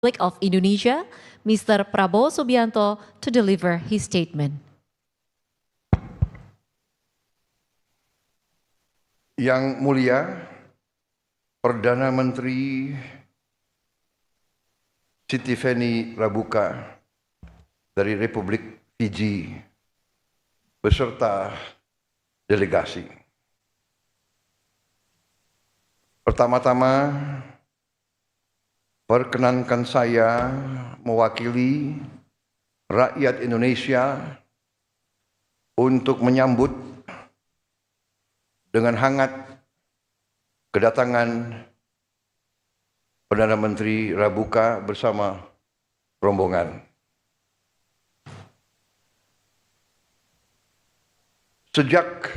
Republic of Indonesia, Mr. Prabowo Subianto, to deliver his statement. Yang Mulia, Perdana Menteri Sitiveni Rabuka dari Republik Fiji beserta delegasi. Pertama-tama, perkenankan saya mewakili rakyat Indonesia untuk menyambut dengan hangat kedatangan Perdana Menteri Rabuka bersama rombongan. Sejak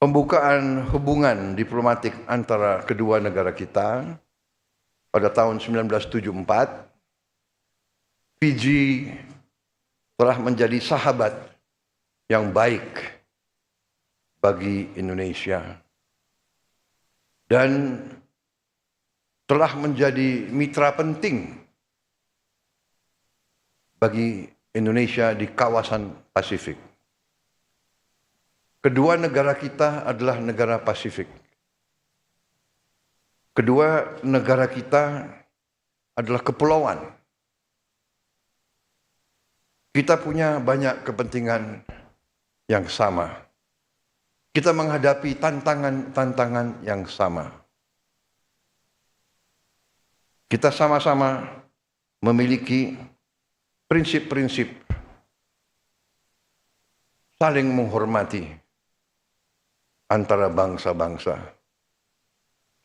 pembukaan hubungan diplomatik antara kedua negara kita pada tahun 1974, Fiji telah menjadi sahabat yang baik bagi Indonesia dan telah menjadi mitra penting bagi Indonesia di kawasan Pasifik. Kedua negara kita adalah negara Pasifik. Kedua negara kita adalah kepulauan. Kita punya banyak kepentingan yang sama. Kita menghadapi tantangan-tantangan yang sama. Kita sama-sama memiliki prinsip-prinsip saling menghormati antara bangsa-bangsa.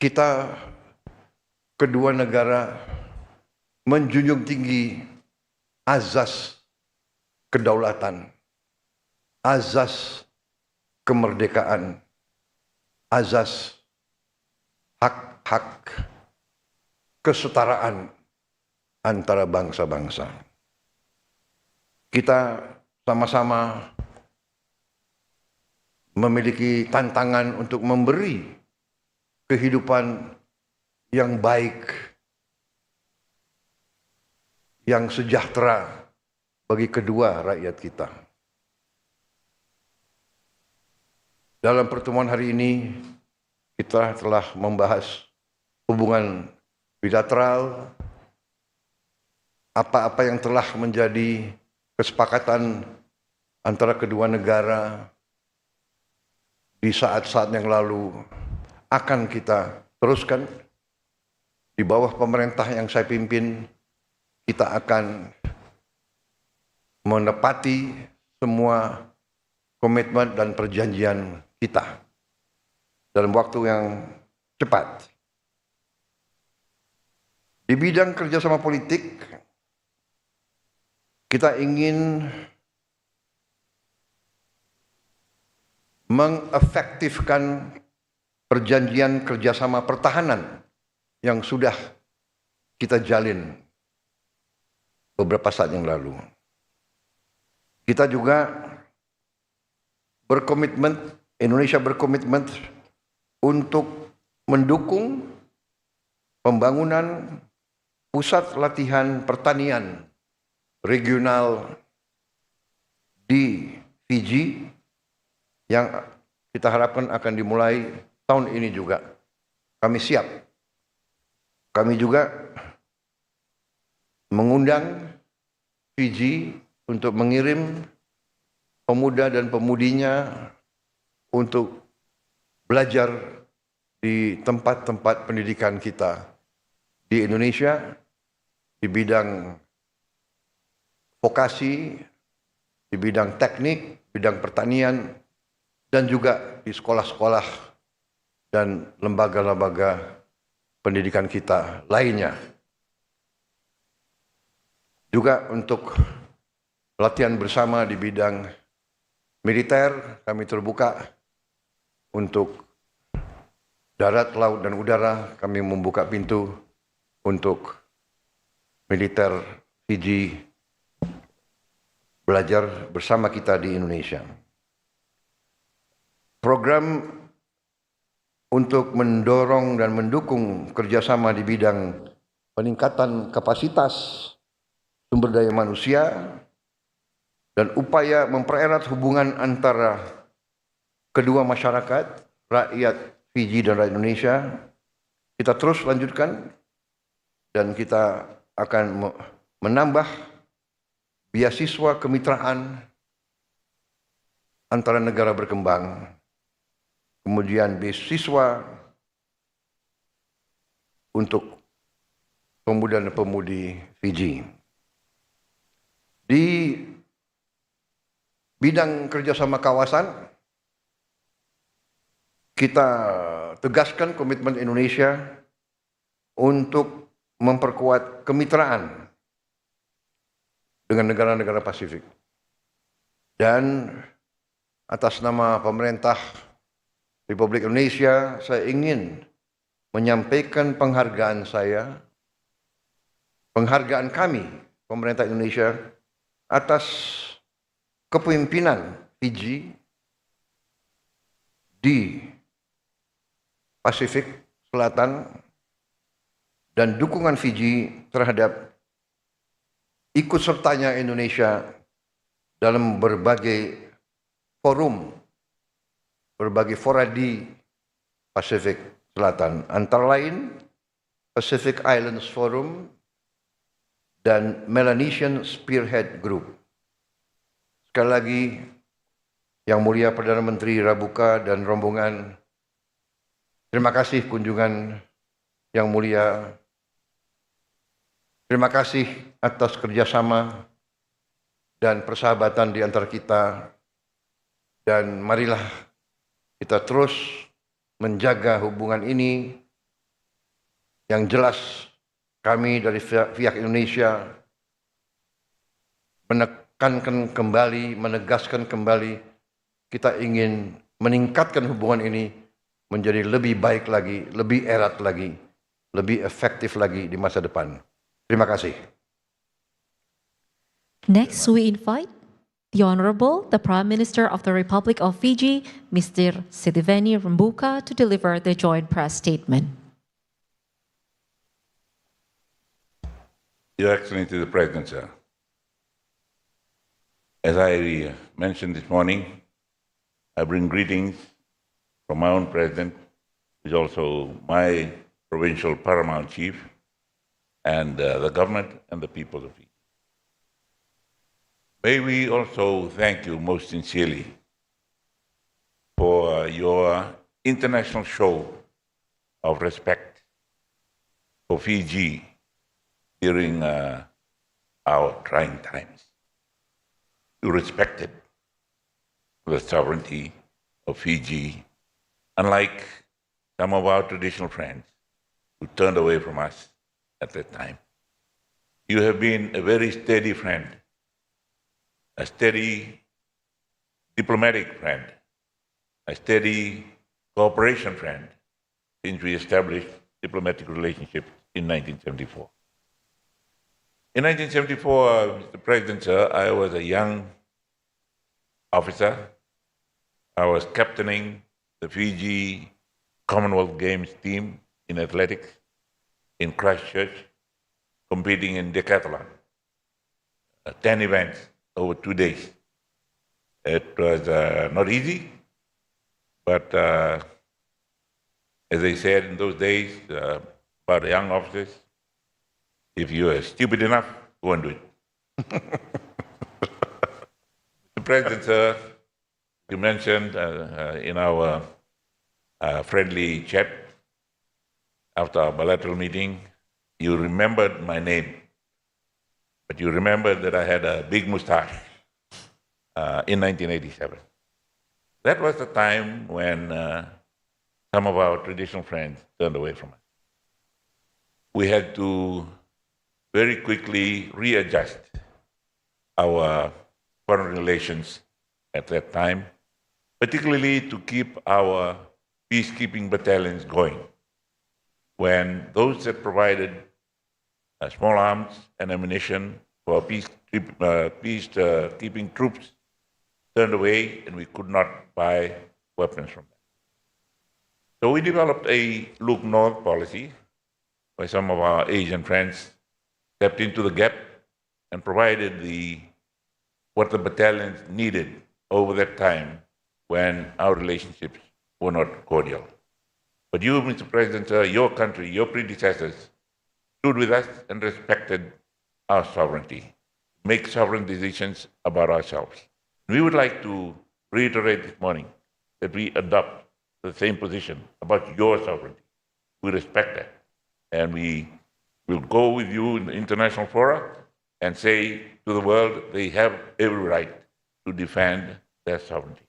Kita kedua negara menjunjung tinggi azas kedaulatan, azas kemerdekaan, azas hak-hak kesetaraan antara bangsa-bangsa. Kita sama-sama memiliki tantangan untuk memberi kehidupan yang baik, yang sejahtera bagi kedua rakyat kita. Dalam pertemuan hari ini, kita telah membahas hubungan bilateral, apa-apa yang telah menjadi kesepakatan antara kedua negara di saat-saat yang lalu akan kita teruskan. Di bawah pemerintah yang saya pimpin, kita akan menepati semua komitmen dan perjanjian kita dalam waktu yang cepat. Di bidang kerjasama politik, kita ingin mengefektifkan perjanjian kerjasama pertahanan yang sudah kita jalin beberapa saat yang lalu. Kita juga berkomitmen, Indonesia berkomitmen untuk mendukung pembangunan pusat latihan pertanian regional di Fiji yang kita harapkan akan dimulai tahun ini juga. Kami siap. Kami juga mengundang Fiji untuk mengirim pemuda dan pemudinya untuk belajar di tempat-tempat pendidikan kita di Indonesia, di bidang vokasi, di bidang teknik, bidang pertanian, dan juga di sekolah-sekolah dan lembaga-lembaga pendidikan kita lainnya. Juga untuk latihan bersama di bidang militer, kami terbuka. Untuk darat, laut, dan udara, kami membuka pintu untuk militer Fiji belajar bersama kita di Indonesia. Program untuk mendorong dan mendukung kerjasama di bidang peningkatan kapasitas sumber daya manusia, dan upaya mempererat hubungan antara kedua masyarakat, rakyat Fiji dan rakyat Indonesia, kita terus lanjutkan dan kita akan menambah beasiswa kemitraan antara negara berkembang, kemudian beasiswa untuk pemuda dan pemudi Fiji. Di bidang kerjasama kawasan, kita tegaskan komitmen Indonesia untuk memperkuat kemitraan dengan negara-negara Pasifik. Dan atas nama pemerintah Republik Indonesia, saya ingin menyampaikan penghargaan kami, pemerintah Indonesia, atas kepemimpinan Fiji di Pasifik Selatan dan dukungan Fiji terhadap ikut sertanya Indonesia dalam berbagai fora di Pasifik Selatan, antara lain Pacific Islands Forum dan Melanesian Spearhead Group. Sekali lagi, Yang Mulia Perdana Menteri Rabuka dan rombongan, terima kasih kunjungan Yang Mulia. Terima kasih atas kerjasama dan persahabatan di antara kita. Dan marilah kita terus menjaga hubungan ini. Yang jelas kami dari pihak Indonesia menekankan kembali, menegaskan kembali, kita ingin meningkatkan hubungan ini menjadi lebih baik lagi, lebih erat lagi, lebih efektif lagi di masa depan. Terima kasih. Next, we invite the Honorable, the Prime Minister of the Republic of Fiji, Mr. Sitiveni Rabuka, to deliver the joint press statement. Your Excellency the President, sir. As I mentioned this morning, I bring greetings from my own President, who is also my provincial paramount chief, and the government and the people of Fiji. May we also thank you most sincerely for your international show of respect for Fiji during our trying times. You respected the sovereignty of Fiji, unlike some of our traditional friends who turned away from us at that time. You have been a very steady friend, a steady diplomatic friend, a steady cooperation friend since we established diplomatic relationships in 1974. In 1974, Mr. President, sir, I was a young officer. I was captaining the Fiji Commonwealth Games team in athletics in Christchurch, competing in decathlon, 10 events over 2 days. It was not easy, but as I said in those days about young officers, if you are stupid enough, go and do it. Mr. President, sir, you mentioned in our friendly chat after our bilateral meeting, you remembered my name, but you remembered that I had a big mustache in 1987. That was the time when some of our traditional friends turned away from us. We had to very quickly readjust our foreign relations at that time, particularly to keep our peacekeeping battalions going. When those that provided small arms and ammunition for peacekeeping troops turned away, and we could not buy weapons from them. So we developed a look north policy, by some of our Asian friends, stepped into the gap and provided what the battalions needed over that time when our relationships were not cordial. But you, Mr. President, sir, your country, your predecessors, stood with us and respected our sovereignty, make sovereign decisions about ourselves. We would like to reiterate this morning that we adopt the same position about your sovereignty. We respect that. And we will go with you in the international fora and say to the world they have every right to defend their sovereignty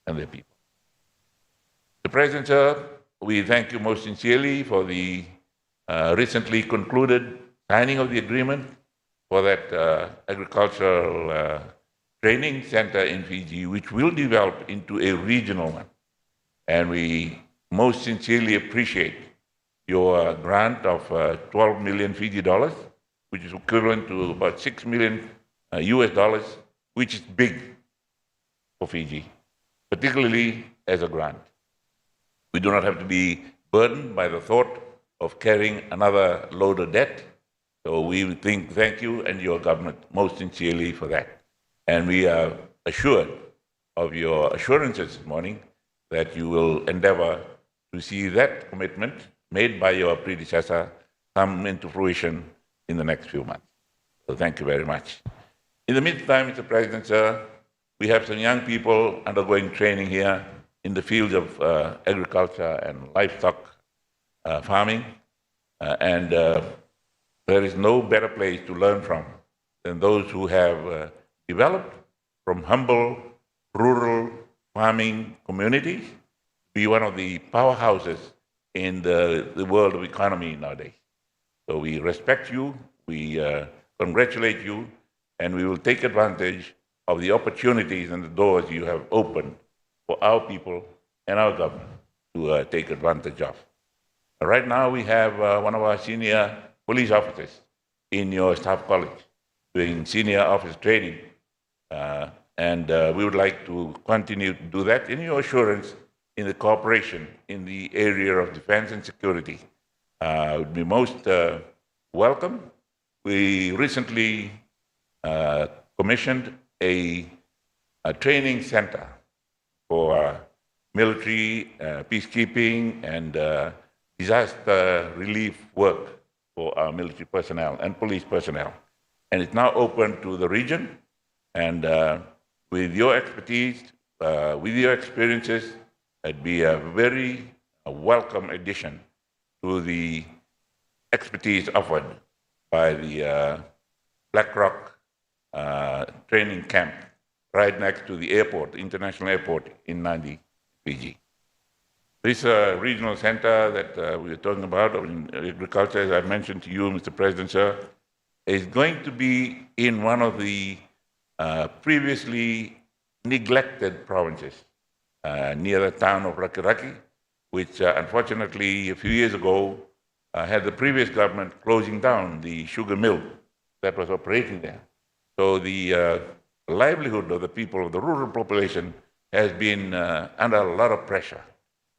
and their people. The President, sir, we thank you most sincerely for the recently concluded signing of the agreement for that agricultural training center in Fiji, which will develop into a regional one. And we most sincerely appreciate your grant of 12 million Fiji dollars, which is equivalent to about 6 million US dollars, which is big for Fiji, particularly as a grant. We do not have to be burdened by the thought of carrying another load of debt. So we thank you and your government most sincerely for that. And we are assured of your assurances this morning that you will endeavor to see that commitment made by your predecessor come into fruition in the next few months. So thank you very much. In the meantime, Mr. President, sir, we have some young people undergoing training here in the fields of agriculture and livestock farming. And there is no better place to learn from than those who have developed from humble, rural farming communities to be one of the powerhouses in the world of economy nowadays. So we respect you, we congratulate you, and we will take advantage of the opportunities and the doors you have opened for our people and our government to take advantage of. Right now, we have one of our senior police officers in your staff college doing senior officer training. And we would like to continue to do that in your assurance in the cooperation in the area of defense and security. Would be most welcome. We recently commissioned a training center for military, peacekeeping, and disaster relief work for our military personnel and police personnel. And it's now open to the region. And with your expertise, with your experiences, it'd be a very welcome addition to the expertise offered by the Black Rock training camp right next to the airport, international airport in Nadi, Fiji. This regional center that we were talking about in agriculture, as I mentioned to you, Mr. President, sir, is going to be in one of the previously neglected provinces near the town of Rakiraki, which unfortunately a few years ago had the previous government closing down the sugar mill that was operating there. So the livelihood of the people, of the rural population, has been under a lot of pressure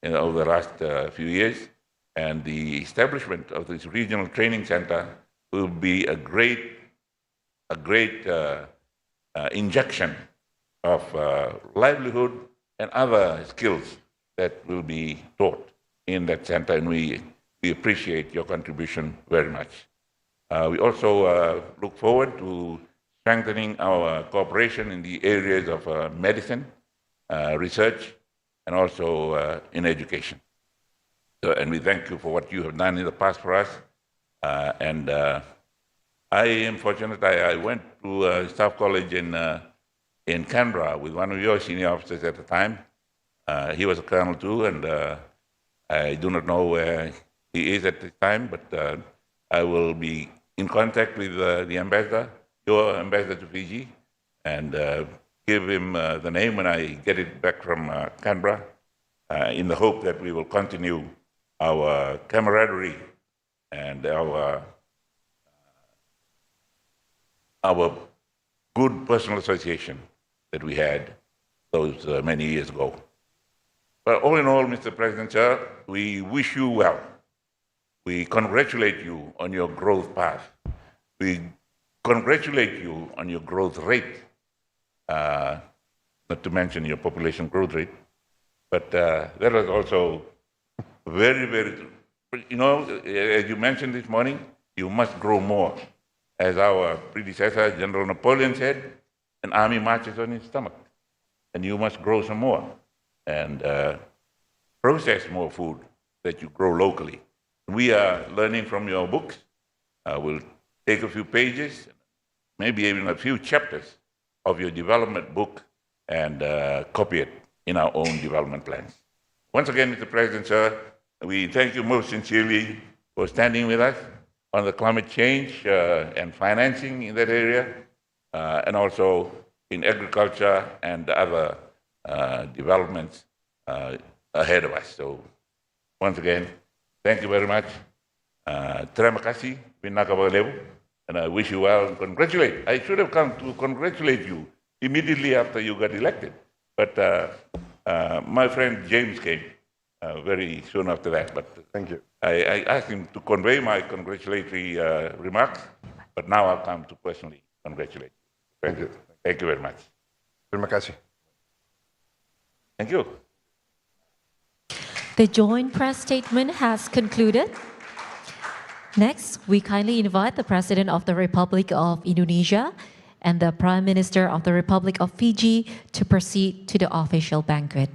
over the last few years. And the establishment of this regional training center will be a great injection of livelihood and other skills that will be taught in that center, and we appreciate your contribution very much. We also look forward to strengthening our cooperation in the areas of medicine, research, and also in education. So, and we thank you for what you have done in the past for us. I am fortunate. I went to Staff College in Canberra with one of your senior officers at the time. He was a colonel too, and I do not know where he is at the time, but I will be in contact with the ambassador, your ambassador to Fiji, and give him the name when I get it back from Canberra, in the hope that we will continue our camaraderie and our good personal association that we had those many years ago. But all in all, Mr. President, sir, we wish you well. We congratulate you on your growth path. We congratulate you on your growth rate, not to mention your population growth rate. But that was also very, very, you know, as you mentioned this morning, you must grow more. As our predecessor, General Napoleon, said, an army marches on its stomach. And you must grow some more and process more food that you grow locally. We are learning from your books. We'll take a few pages, maybe even a few chapters of your development book and copy it in our own development plans. Once again, Mr. President, sir, we thank you most sincerely for standing with us on the climate change and financing in that area, and also in agriculture and other developments ahead of us. So once again, thank you very much. Terima kasih, and I wish you well and congratulate. I should have come to congratulate you immediately after you got elected, but my friend James came very soon after that. But Thank you. I asked him to convey my congratulatory remarks, but now I'll come to personally congratulate you. Thank you. Thank you very much. Terima kasih. Thank you. The joint press statement has concluded. Next, we kindly invite the President of the Republic of Indonesia and the Prime Minister of the Republic of Fiji to proceed to the official banquet.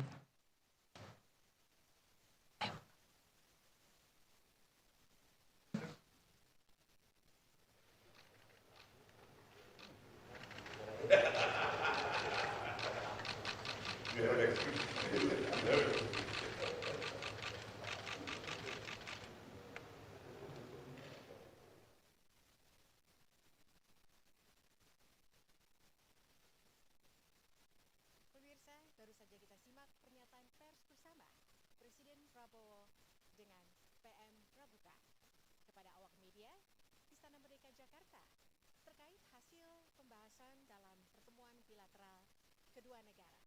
Pemirsa, baru saja kita simak pernyataan pers bersama Presiden Prabowo dengan PM Rabuka kepada awak media Istana Merdeka Jakarta terkait hasil pembahasan dalam pertemuan bilateral kedua negara.